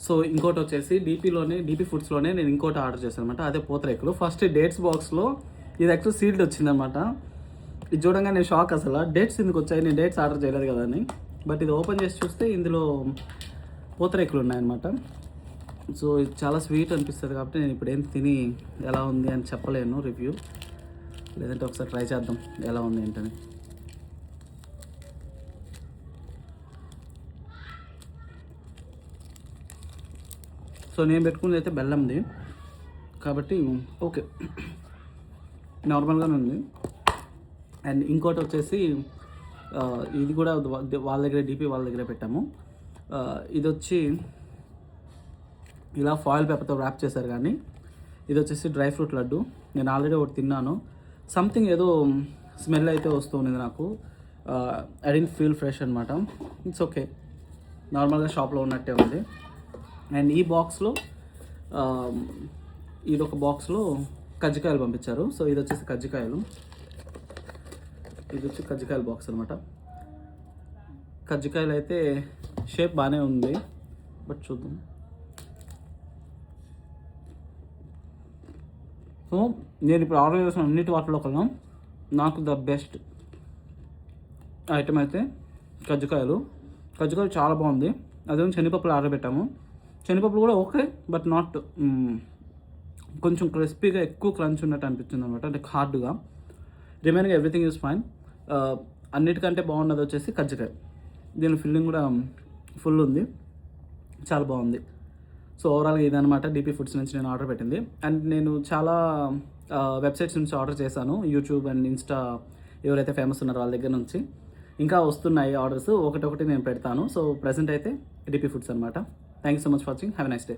So ఇంకోటి వచ్చేసి DP ఫుడ్స్లోనే నేను ఇంకోటి ఆర్డర్ చేశాను అనమాట, అదే పూతరేకులు. ఫస్ట్ డేట్స్ బాక్స్లో ఇది యాక్చువల్ సీల్డ్ వచ్చిందనమాట. ఇది చూడంగా నేను షాక్, అసలు డేట్స్ ఎందుకు వచ్చాయి, నేను డేట్స్ ఆర్డర్ చేయలేదు కదా అని. బట్ ఇది ఓపెన్ చేసి చూస్తే ఇందులో పూతరేకులు ఉన్నాయన్నమాట. సో ఇది చాలా స్వీట్ అనిపిస్తుంది కాబట్టి నేను ఇప్పుడు ఏం తిని ఎలా ఉంది అని చెప్పలేను రివ్యూ, లేదంటే ఒకసారి ట్రై చేద్దాం ఎలా ఉంది ఏంటని. సో నేను పెట్టుకున్నది అయితే బెల్లంది కాబట్టి ఓకే, నార్మల్గానే ఉంది. అండ్ ఇంకోటి వచ్చేసి ఇది కూడా వాళ్ళ దగ్గర డీపీ వాళ్ళ దగ్గర పెట్టాము. ఇది వచ్చి ఇలా ఫాయిల్ పేపర్తో ర్యాప్ చేశారు, కానీ ఇది వచ్చేసి డ్రై ఫ్రూట్ లడ్డు. నేను ఆల్రెడీ ఒకటి తిన్నాను, సంథింగ్ ఏదో స్మెల్ అయితే వస్తుంది నాకు. ఐ డెంట్ ఫీల్ ఫ్రెష్ అనమాట. ఇట్స్ ఓకే, నార్మల్గా షాప్లో ఉన్నట్టే ఉంది. అండ్ ఈ బాక్స్లో ఇదొక బాక్స్లో కజ్జికాయలు పంపించారు. సో ఇది వచ్చేసి కజ్జికాయలు, ఇది వచ్చి కజ్జికాయల బాక్స్ అనమాట. కజ్జికాయలు అయితే షేప్ బాగానే ఉంది, బట్ చూద్దాం. సో నేను ఇప్పుడు ఆర్డర్ చేసిన అన్నిటి వాటిలో కన్నా నాకు ద బెస్ట్ ఐటమ్ అయితే కజ్జికాయలు చాలా బాగుంది. అదే శనగపప్పులు ఆర్డర్ పెట్టాము, శనగపప్పులు కూడా ఓకే, బట్ నాట్ కొంచెం క్రిస్పీగా ఎక్కువ క్రంచ్ ఉన్నట్టు అనిపించింది అనమాట, అంటే హార్డ్గా. Remaining everything is fine. అన్నిటికంటే బాగున్నది వచ్చేసి కజ్జికాయ. దీని ఫిల్లింగ్ కూడా ఫుల్ ఉంది, చాలా బాగుంది. సో ఓవరాల్గా ఇదనమాట డీపీ ఫుడ్స్ నుంచి నేను ఆర్డర్ పెట్టింది. అండ్ నేను చాలా వెబ్సైట్స్ నుంచి ఆర్డర్ చేశాను, యూట్యూబ్ అండ్ ఇన్స్టా ఎవరైతే ఫేమస్ ఉన్నారో వాళ్ళ దగ్గర నుంచి. ఇంకా వస్తున్నాయి ఆర్డర్స్, ఒకటొకటి నేను పెడతాను. సో ప్రజెంట్ అయితే డీపీ ఫుడ్స్ అనమాట. Thank you so much for watching. Have a nice day.